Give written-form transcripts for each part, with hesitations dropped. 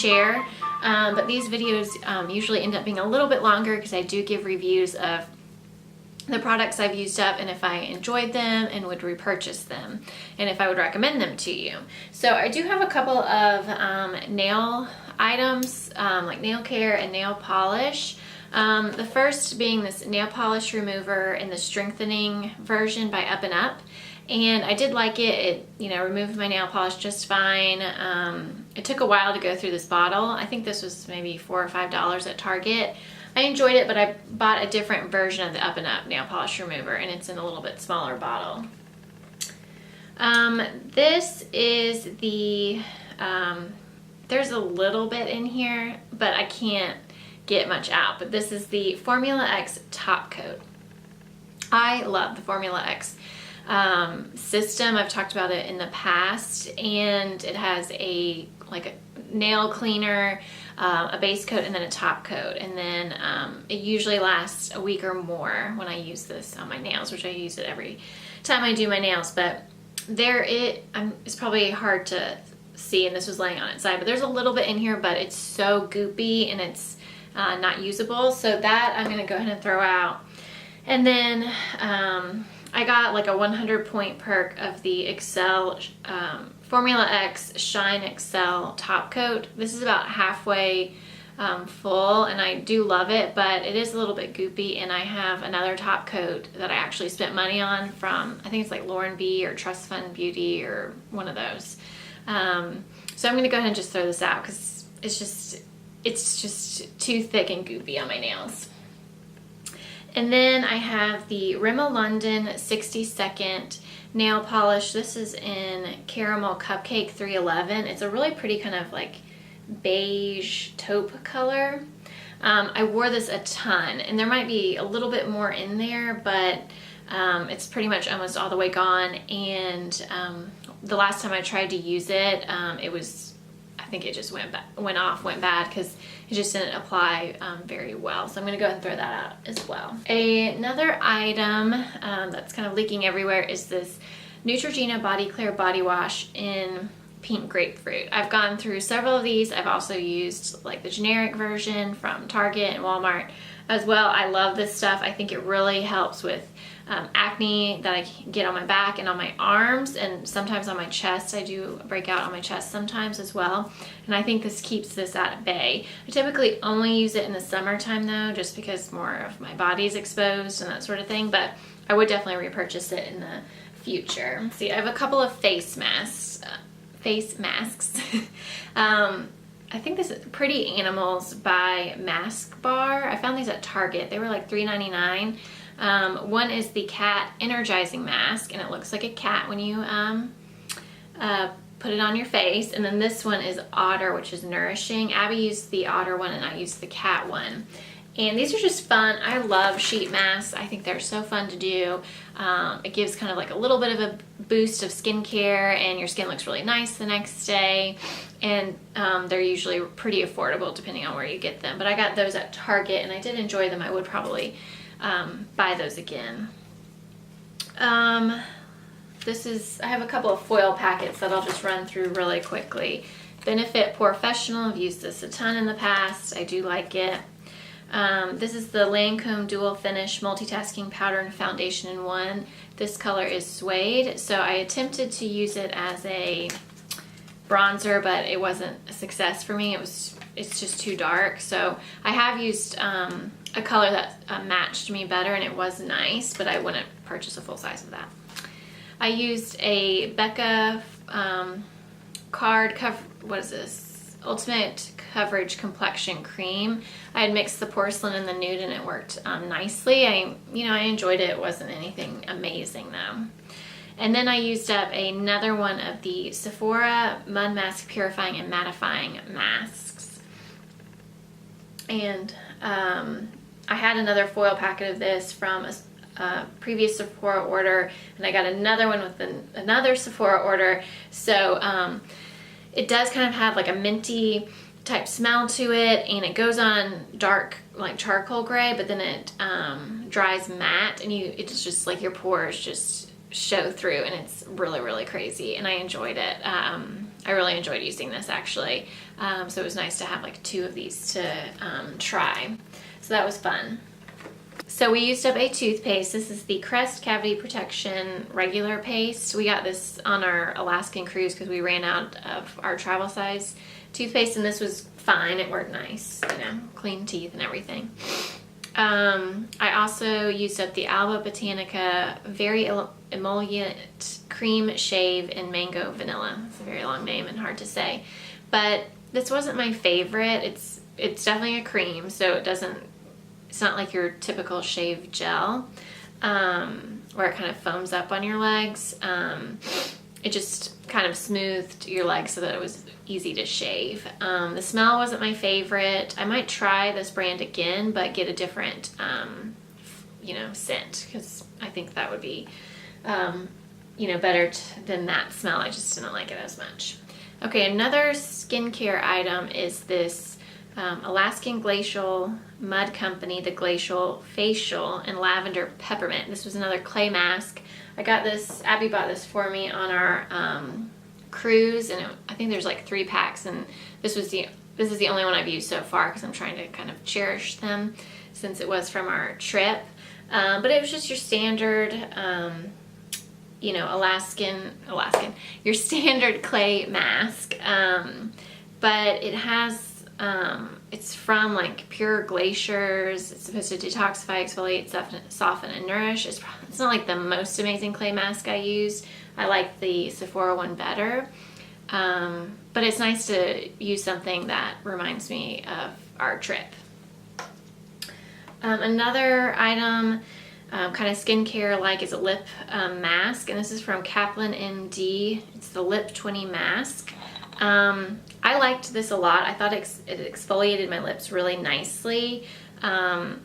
share. But these videos usually end up being a little bit longer because I do give reviews of the products I've used up and if I enjoyed them and would repurchase them and if I would recommend them to you. So I do have a couple of nail items like nail care and nail polish. The first being this nail polish remover in the strengthening version by Up and Up. And I did like it. It, removed my nail polish just fine. It took a while to go through this bottle. I think this was maybe $4 or $5 at Target. I enjoyed it, but I bought a different version of the Up and Up nail polish remover, and it's in a little bit smaller bottle. This is the, there's a little bit in here, but I can't get much out. But this is the Formula X Top Coat. I love the Formula X system. I've talked about it in the past, and it has a nail cleaner, a base coat, and then a top coat, and then it usually lasts a week or more when I use this on my nails, which I use it every time I do my nails. But it's probably hard to see, and this was laying on its side, but there's a little bit in here, but it's so goopy and it's not usable, so that I'm going to go ahead and throw out. And then I got like a 100-point perk of the Excel Formula X Shine Excel top coat. This is about halfway full, and I do love it, but it is a little bit goopy, and I have another top coat that I actually spent money on from, I think it's like Lauren B or Trust Fund Beauty or one of those. So I'm going to go ahead and just throw this out because it's just too thick and goopy on my nails. And then I have the Rimmel London 60-second nail polish. This is in Caramel Cupcake 311. It's a really pretty kind of like beige taupe color. I wore this a ton, and there might be a little bit more in there, but it's pretty much almost all the way gone. And the last time I tried to use it, I think it just went bad because it just didn't apply very well. So I'm going to go ahead and throw that out as well. Another item that's kind of leaking everywhere is this Neutrogena Body Clear Body Wash in Pink Grapefruit. I've gone through several of these. I've also used like the generic version from Target and Walmart as well. I love this stuff. I think it really helps with acne that I get on my back and on my arms, and sometimes on my chest. I do break out on my chest sometimes as well, and I think this keeps this at bay. I typically only use it in the summertime though, just because more of my body's exposed and that sort of thing, but I would definitely repurchase it in the future. See, I have a couple of face masks. I think this is Pretty Animals by Mask Bar. I found these at Target. They were like $3.99. One is the cat energizing mask, and it looks like a cat when you put it on your face. And then this one is Otter, which is nourishing. Abby used the Otter one and I used the cat one. And these are just fun. I love sheet masks. I think they're so fun to do. It gives kind of like a little bit of a boost of skincare, and your skin looks really nice the next day. And they're usually pretty affordable depending on where you get them. But I got those at Target, and I did enjoy them. I would probably buy those again. I have a couple of foil packets that I'll just run through really quickly. Benefit Professional. I've used this a ton in the past. I do like it. This is the Lancome Dual Finish Multitasking Powder and Foundation in One. This color is suede, so I attempted to use it as a bronzer, but it wasn't a success for me. It's just too dark. So I have used a color that matched me better, and it was nice, but I wouldn't purchase a full size of that. I used a Becca what is this? Ultimate Coverage Complexion Cream. I had mixed the porcelain and the nude, and it worked nicely. I enjoyed it. It wasn't anything amazing though. And then I used up another one of the Sephora Mud Mask Purifying and Mattifying Masks. And I had another foil packet of this from a previous Sephora order, and I got another one with another Sephora order. So it does kind of have like a minty type smell to it, and it goes on dark like charcoal gray, but then it dries matte, and it's just like your pores just show through, and it's really, really crazy, and I enjoyed it. I really enjoyed using this actually. So it was nice to have like 2 of these to try. So that was fun. So we used up a toothpaste. This is the Crest Cavity Protection regular paste. We got this on our Alaskan cruise because we ran out of our travel size toothpaste, and this was fine. It worked nice, you know, clean teeth and everything. I also used up the Alba Botanica Very Emollient Cream Shave in Mango Vanilla. It's a very long name and hard to say, but this wasn't my favorite. It's definitely a cream, so it's not like your typical shave gel, where it kind of foams up on your legs. It just kind of smoothed your legs so that it was easy to shave. The smell wasn't my favorite. I might try this brand again, but get a different, you know, scent, because I think that would be, you know, better than that smell. I just didn't like it as much. Okay, another skincare item is this Alaskan Glacial Mud Company, the Glacial Facial in Lavender Peppermint. This was another clay mask. I got this, Abby bought this for me on our cruise, and I think there's like 3 packs, and this is the only one I've used so far because I'm trying to kind of cherish them since it was from our trip. But it was just your standard, you know, Alaskan, your standard clay mask. But it has, it's from like pure glaciers. It's supposed to detoxify, exfoliate, soften, and nourish. It's not like the most amazing clay mask I used. I like the Sephora one better. But it's nice to use something that reminds me of our trip. Another item, kind of skincare like, is a lip mask, and this is from Kaplan MD. It's the Lip 20 mask. I liked this a lot. I thought it exfoliated my lips really nicely. Kind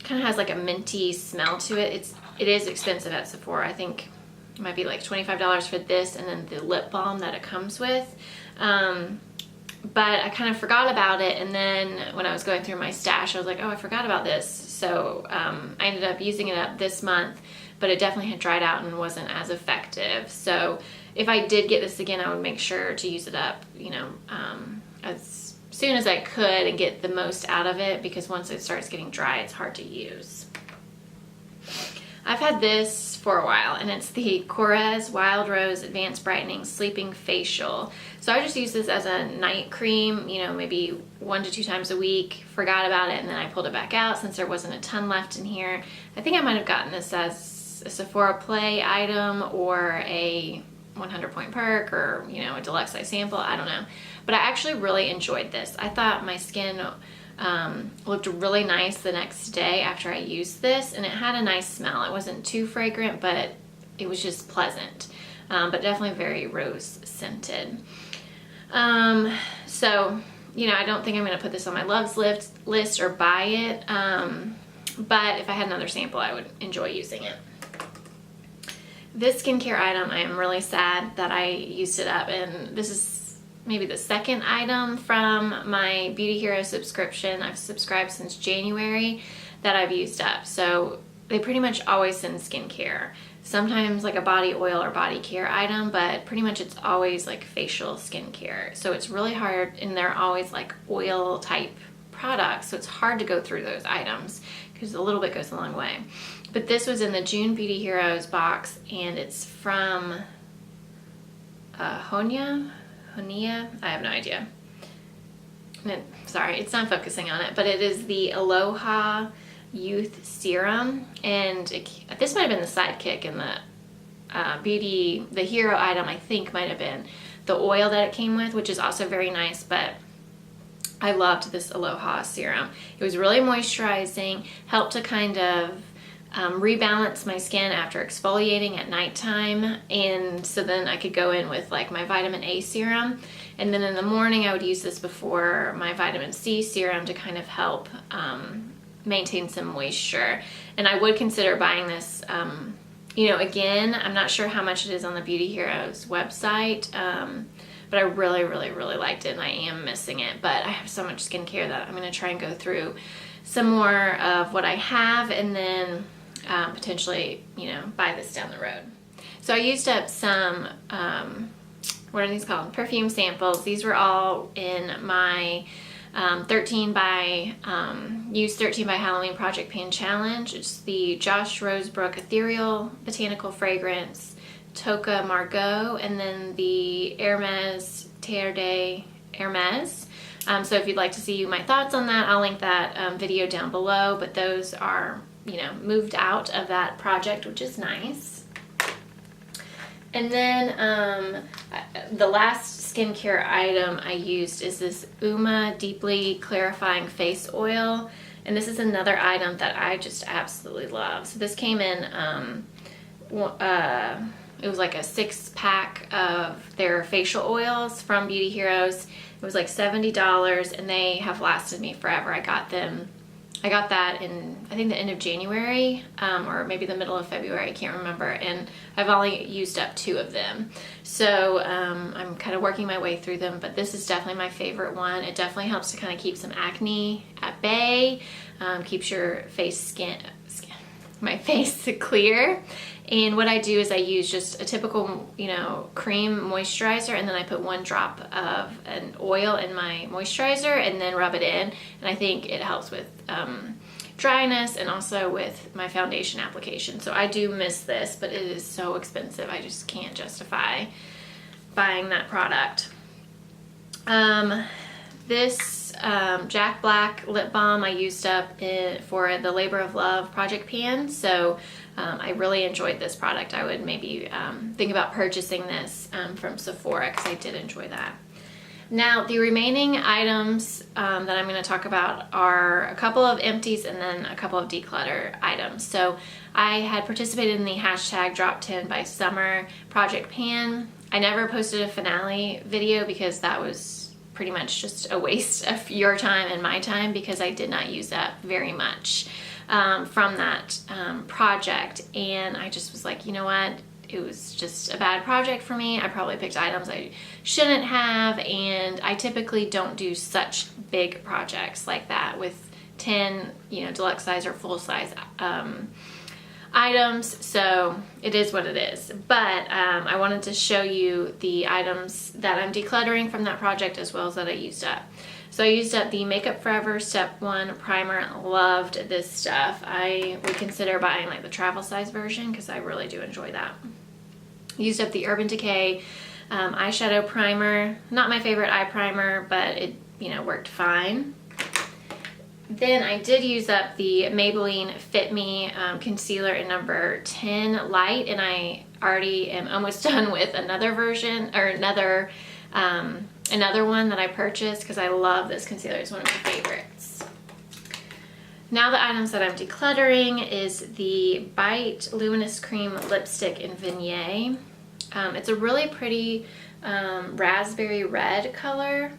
of has like a minty smell to it. It is expensive at Sephora. I think it might be like $25 for this and then the lip balm that it comes with. But I kind of forgot about it, and then when I was going through my stash, I was like, oh, I forgot about this. So I ended up using it up this month, but it definitely had dried out and wasn't as effective. So if I did get this again, I would make sure to use it up, you know, as soon as I could and get the most out of it, because once it starts getting dry, it's hard to use. I've had this for a while, and it's the Korres Wild Rose Advanced Brightening Sleeping Facial. So I just use this as a night cream, you know, maybe 1 to 2 times a week. Forgot about it, and then I pulled it back out since there wasn't a ton left in here. I think I might have gotten this as a Sephora Play item or a 100 point perk, or, you know, a deluxe size sample. I don't know. But I actually really enjoyed this. I thought my skin looked really nice the next day after I used this, and it had a nice smell. It wasn't too fragrant, but it was just pleasant, but definitely very rose scented. So, you know, I don't think I'm going to put this on my loves list or buy it, but if I had another sample, I would enjoy using it. This skincare item, I am really sad that I used it up, and this is maybe the second item from my Beauty Hero subscription. I've subscribed since January that I've used up. So they pretty much always send skincare. Sometimes like a body oil or body care item, but pretty much it's always like facial skincare. So it's really hard, and they're always like oil type products. So it's hard to go through those items because a little bit goes a long way. But this was in the June Beauty Heroes box, and it's from Honia, I have no idea. Sorry, it's not focusing on it, but it is the Aloha Youth Serum, and this might have been the sidekick, and the hero item I think might have been the oil that it came with, which is also very nice. But I loved this Aloha serum. It was really moisturizing, helped to kind of rebalance my skin after exfoliating at nighttime, and so then I could go in with like my vitamin A serum, and then in the morning I would use this before my vitamin C serum to kind of help maintain some moisture. And I would consider buying this, you know, again, I'm not sure how much it is on the Beauty Heroes website, but I really, really, really liked it, and I am missing it. But I have so much skincare that I'm going to try and go through some more of what I have, and then potentially, you know, buy this down the road. So I used up some what are these called? Perfume samples. These were all in my 13 by Use 13 by Halloween Project Pan Challenge. It's the Josh Rosebrook Ethereal Botanical Fragrance, Toca Margot, and then the Hermes Terre de Hermes. So if you'd like to see my thoughts on that, I'll link that video down below, but those are, you know, moved out of that project, which is nice. And then the last skincare item I used is this Uma Deeply Clarifying Face Oil. And this is another item that I just absolutely love. So this came in, it was like a 6-pack of their facial oils from Beauty Heroes. It was like $70 and they have lasted me forever. I got that in, I think, the end of January, or maybe the middle of February, I can't remember, and I've only used up 2 of them. So I'm kind of working my way through them, but this is definitely my favorite one. It definitely helps to kind of keep some acne at bay, keeps your my face clear. And what I do is I use just a typical, you know, cream moisturizer, and then I put 1 drop of an oil in my moisturizer and then rub it in. And I think it helps with dryness and also with my foundation application. So I do miss this, but it is so expensive. I just can't justify buying that product. This Jack Black lip balm I used up for the Labor of Love Project Pan. So I really enjoyed this product. I would maybe think about purchasing this from Sephora because I did enjoy that. Now the remaining items that I'm going to talk about are a couple of empties and then a couple of declutter items. So I had participated in the hashtag Drop 10 by Summer Project Pan. I never posted a finale video because that was pretty much just a waste of your time and my time because I did not use up very much from that project, and I just was like, you know what, it was just a bad project for me. I probably picked items I shouldn't have, and I typically don't do such big projects like that with 10, you know, deluxe size or full size items, so it is what it is. But I wanted to show you the items that I'm decluttering from that project as well as that I used up. So I used up the Makeup Forever Step 1 primer. Loved this stuff. I would consider buying like the travel size version because I really do enjoy that. Used up the Urban Decay eyeshadow primer. Not my favorite eye primer, but it, you know, worked fine. Then I did use up the Maybelline Fit Me concealer in number 10 light, and I already am almost done with another version, or another one that I purchased because I love this concealer. It's one of my favorites. Now the items that I'm decluttering is the Bite Luminous Cream Lipstick in Vignette. It's a really pretty raspberry red color.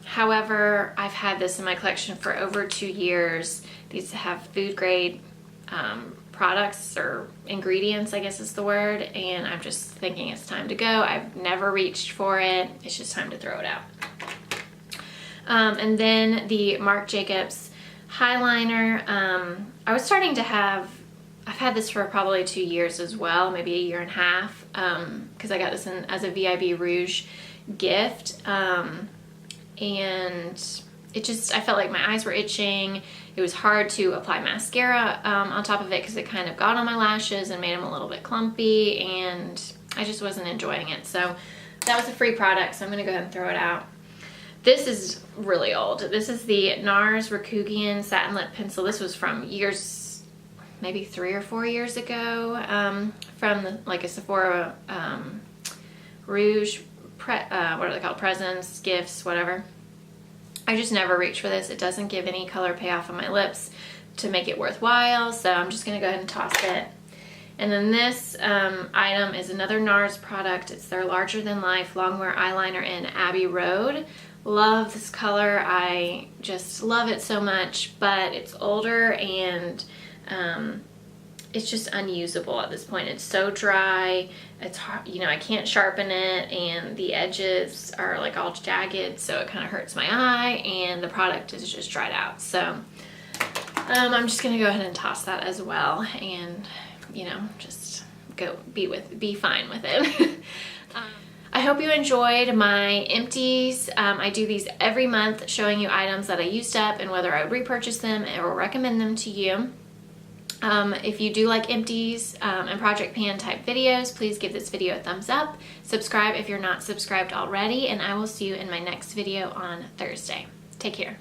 However, I've had this in my collection for over 2 years. These have food grade products or ingredients, I guess is the word, and I'm just thinking it's time to go. I've never reached for it. It's just time to throw it out. And then the Marc Jacobs highliner. I was starting to have, I've had this for probably 2 years as well, maybe 1.5 years, because I got this in as a VIB Rouge gift, and it just, I felt like my eyes were itching. It was hard to apply mascara on top of it because it kind of got on my lashes and made them a little bit clumpy, and I just wasn't enjoying it. So that was a free product, so I'm gonna go ahead and throw it out. This is really old. This is the NARS Rakugian Satin Lip Pencil. This was from years, maybe 3 or 4 years ago, from like a Sephora Rouge, what are they called? Presents, gifts, whatever. I just never reach for this. It doesn't give any color payoff on my lips to make it worthwhile, so I'm just gonna go ahead and toss it. And then this item is another NARS product. It's their Larger Than Life Longwear Eyeliner in Abbey Road. Love this color. I just love it so much, but it's older and it's just unusable at this point. It's so dry. It's hard, you know, I can't sharpen it, and the edges are like all jagged, so it kind of hurts my eye, and the product is just dried out. So I'm just gonna go ahead and toss that as well, and you know, just be fine with it. I hope you enjoyed my empties. I do these every month, showing you items that I used up and whether I would repurchase them or recommend them to you. If you do like empties and project pan type videos, please give this video a thumbs up. Subscribe if you're not subscribed already, and I will see you in my next video on Thursday. Take care.